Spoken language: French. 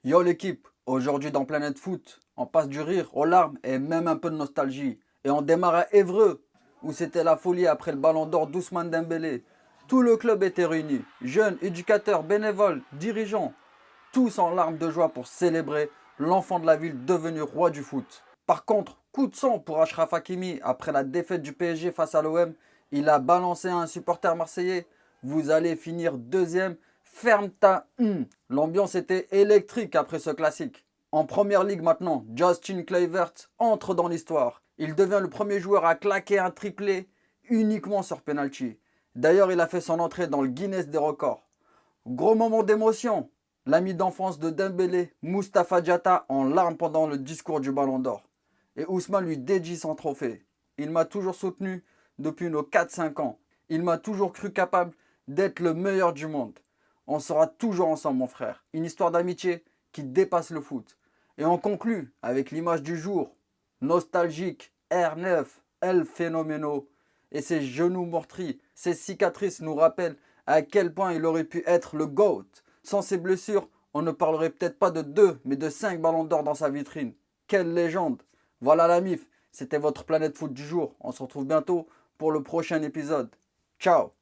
Yo l'équipe, aujourd'hui dans Planète Foot, on passe du rire aux larmes et même un peu de nostalgie. Et on démarre à Évreux, où c'était la folie après le ballon d'or d'Ousmane Dembélé. Tout le club était réuni, jeunes, éducateurs, bénévoles, dirigeants, tous en larmes de joie pour célébrer l'enfant de la ville devenu roi du foot. Par contre, coup de sang pour Achraf Hakimi après la défaite du PSG face à l'OM, il a balancé à un supporter marseillais: vous allez finir deuxième, ferme ta L'ambiance était électrique après ce classique. En première ligue maintenant, Justin Kluivert entre dans l'histoire. Il devient le premier joueur à claquer un triplé uniquement sur penalty. D'ailleurs, il a fait son entrée dans le Guinness des records. Gros moment d'émotion. L'ami d'enfance de Dembélé, Mustapha Diatta, en larmes pendant le discours du Ballon d'Or. Et Ousmane lui dédie son trophée. Il m'a toujours soutenu depuis nos 4-5 ans. Il m'a toujours cru capable d'être le meilleur du monde. On sera toujours ensemble, mon frère. Une histoire d'amitié qui dépasse le foot. Et on conclut avec l'image du jour. Nostalgique, R9, El Phénoméno. Et ses genoux meurtris, ses cicatrices nous rappellent à quel point il aurait pu être le GOAT. Sans ses blessures, on ne parlerait peut-être pas de 2, mais de 5 ballons d'or dans sa vitrine. Quelle légende! Voilà la MIF, c'était votre planète foot du jour. On se retrouve bientôt pour le prochain épisode. Ciao!